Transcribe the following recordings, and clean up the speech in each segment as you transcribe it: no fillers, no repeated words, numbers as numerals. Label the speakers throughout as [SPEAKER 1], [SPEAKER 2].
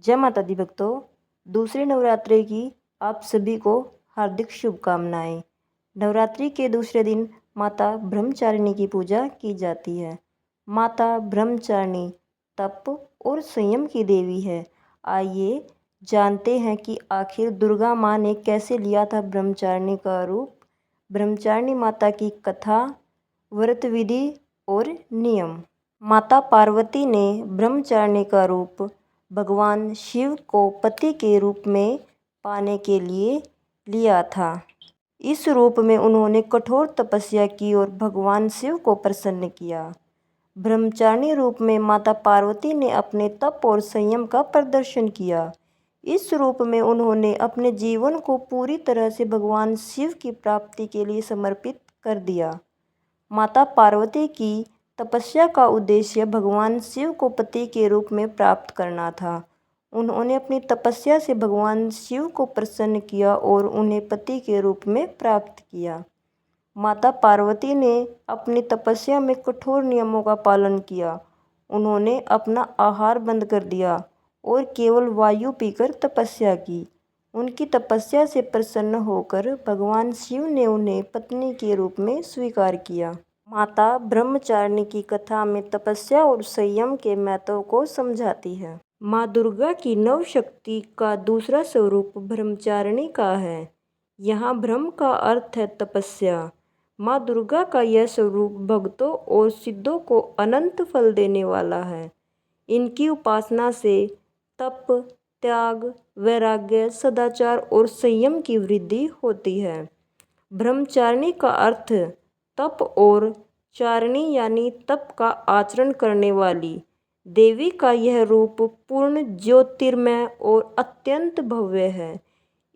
[SPEAKER 1] जय माता दी भक्तों, दूसरे नवरात्रि की आप सभी को हार्दिक शुभकामनाएं। नवरात्रि के दूसरे दिन माता ब्रह्मचारिणी की पूजा की जाती है। माता ब्रह्मचारिणी तप और संयम की देवी है। आइए जानते हैं कि आखिर दुर्गा माँ ने कैसे लिया था ब्रह्मचारिणी का रूप। ब्रह्मचारिणी माता की कथा, व्रत विधि और नियम। माता पार्वती ने ब्रह्मचारिणी का रूप भगवान शिव को पति के रूप में पाने के लिए लिया था। इस रूप में उन्होंने कठोर तपस्या की और भगवान शिव को प्रसन्न किया। ब्रह्मचारिणी रूप में माता पार्वती ने अपने तप और संयम का प्रदर्शन किया। इस रूप में उन्होंने अपने जीवन को पूरी तरह से भगवान शिव की प्राप्ति के लिए समर्पित कर दिया। माता पार्वती की तपस्या का उद्देश्य भगवान शिव को पति के रूप में प्राप्त करना था। उन्होंने अपनी तपस्या से भगवान शिव को प्रसन्न किया और उन्हें पति के रूप में प्राप्त किया। माता पार्वती ने अपनी तपस्या में कठोर नियमों का पालन किया। उन्होंने अपना आहार बंद कर दिया और केवल वायु पीकर तपस्या की। उनकी तपस्या से प्रसन्न होकर भगवान शिव ने उन्हें पत्नी के रूप में स्वीकार किया। माता ब्रह्मचारिणी की कथा में तपस्या और संयम के महत्व को समझाती है। माँ दुर्गा की नव शक्ति का दूसरा स्वरूप ब्रह्मचारिणी का है। यहाँ ब्रह्म का अर्थ है तपस्या। माँ दुर्गा का यह स्वरूप भक्तों और सिद्धों को अनंत फल देने वाला है। इनकी उपासना से तप, त्याग, वैराग्य, सदाचार और संयम की वृद्धि होती है। ब्रह्मचारिणी का अर्थ तप और चारिणी यानी तप का आचरण करने वाली देवी का यह रूप पूर्ण ज्योतिर्मय और अत्यंत भव्य है।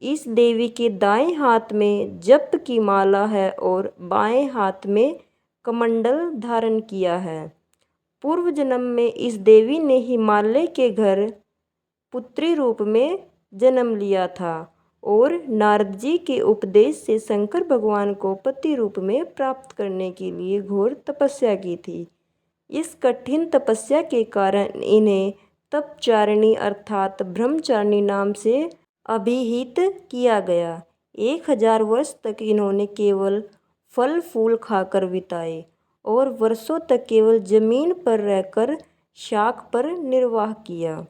[SPEAKER 1] इस देवी के दाएं हाथ में जप की माला है और बाएं हाथ में कमंडल धारण किया है। पूर्व जन्म में इस देवी ने हिमालय के घर पुत्री रूप में जन्म लिया था और नारद जी के उपदेश से शंकर भगवान को पति रूप में प्राप्त करने के लिए घोर तपस्या की थी। इस कठिन तपस्या के कारण इन्हें तपचारिणी अर्थात ब्रह्मचारिणी नाम से अभिहित किया गया। 1000 वर्ष तक इन्होंने केवल फल फूल खाकर बिताए और वर्षों तक केवल जमीन पर रहकर शाख पर निर्वाह किया।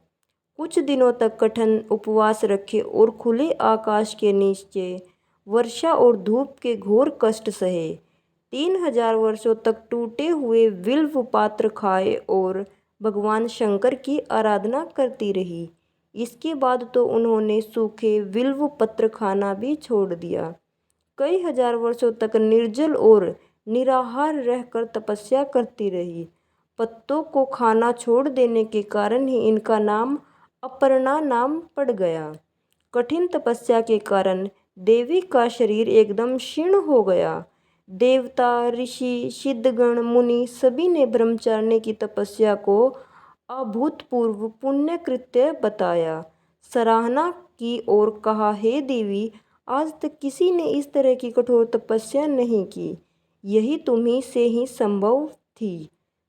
[SPEAKER 1] कुछ दिनों तक कठिन उपवास रखे और खुले आकाश के नीचे वर्षा और धूप के घोर कष्ट सहे। 3000 वर्षों तक टूटे हुए बिल्व पात्र खाए और भगवान शंकर की आराधना करती रही। इसके बाद तो उन्होंने सूखे बिल्व पत्र खाना भी छोड़ दिया। कई हजार वर्षों तक निर्जल और निराहार रहकर तपस्या करती रही। पत्तों को खाना छोड़ देने के कारण ही इनका नाम अपर्णा नाम पड़ गया। कठिन तपस्या के कारण देवी का शरीर एकदम क्षीण हो गया। देवता, ऋषि, सिद्धगण, मुनि सभी ने ब्रह्मचारिणी की तपस्या को अभूतपूर्व पुण्य कृत्य बताया, सराहना की और कहा, हे देवी, आज तक किसी ने इस तरह की कठोर तपस्या नहीं की। यही तुम्ही से ही संभव थी।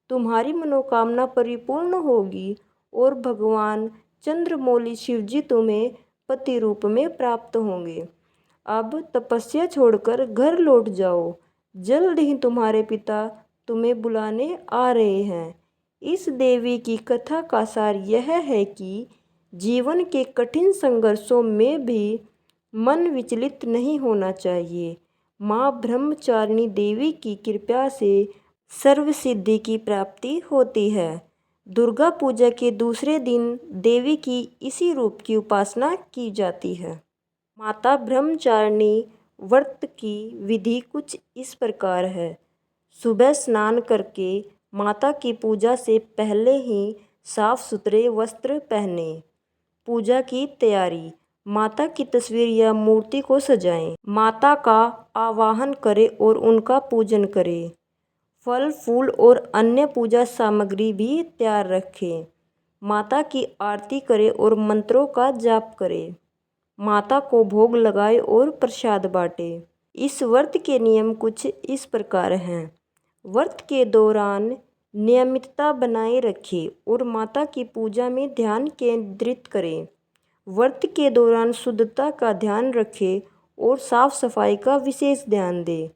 [SPEAKER 1] तुम्हारी मनोकामना परिपूर्ण होगी और भगवान चंद्रमौली शिवजी तुम्हें पति रूप में प्राप्त होंगे। अब तपस्या छोड़कर घर लौट जाओ। जल्द ही तुम्हारे पिता तुम्हें बुलाने आ रहे हैं। इस देवी की कथा का सार यह है कि जीवन के कठिन संघर्षों में भी मन विचलित नहीं होना चाहिए। माँ ब्रह्मचारिणी देवी की कृपा से सर्वसिद्धि की प्राप्ति होती है। दुर्गा पूजा के दूसरे दिन देवी की इसी रूप की उपासना की जाती है। माता ब्रह्मचारिणी व्रत की विधि कुछ इस प्रकार है। सुबह स्नान करके माता की पूजा से पहले ही साफ सुथरे वस्त्र पहने। पूजा की तैयारी। माता की तस्वीर या मूर्ति को सजाएं। माता का आवाहन करें और उनका पूजन करें। फल फूल और अन्य पूजा सामग्री भी तैयार रखें। माता की आरती करें और मंत्रों का जाप करें। माता को भोग लगाए और प्रसाद बांटें। इस व्रत के नियम कुछ इस प्रकार हैं। व्रत के दौरान नियमितता बनाए रखें और माता की पूजा में ध्यान केंद्रित करें। व्रत के दौरान शुद्धता का ध्यान रखें और साफ सफाई का विशेष ध्यान दें।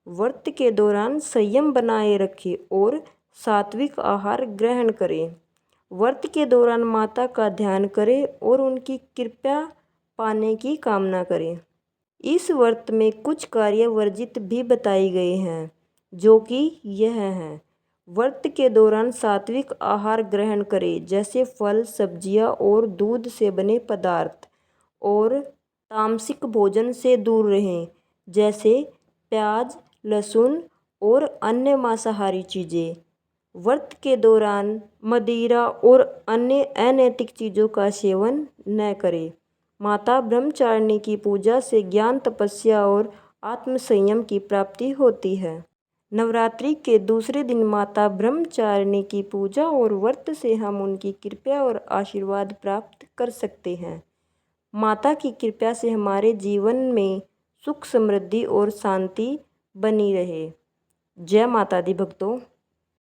[SPEAKER 1] व्रत के दौरान संयम बनाए रखें और सात्विक आहार ग्रहण करें। व्रत के दौरान माता का ध्यान करें और उनकी कृपा पाने की कामना करें। इस व्रत में कुछ कार्य वर्जित भी बताए गए हैं, जो कि यह हैं। व्रत के दौरान सात्विक आहार ग्रहण करें, जैसे फल, सब्जियां और दूध से बने पदार्थ, और तामसिक भोजन से दूर रहें, जैसे प्याज, लहसुन और अन्य मांसाहारी चीज़ें। व्रत के दौरान मदिरा और अन्य अनैतिक चीज़ों का सेवन न करें। माता ब्रह्मचारिणी की पूजा से ज्ञान, तपस्या और आत्मसंयम की प्राप्ति होती है। नवरात्रि के दूसरे दिन माता ब्रह्मचारिणी की पूजा और व्रत से हम उनकी कृपा और आशीर्वाद प्राप्त कर सकते हैं। माता की कृपा से हमारे जीवन में सुख, समृद्धि और शांति बनी रहे। जय माता दी भक्तों।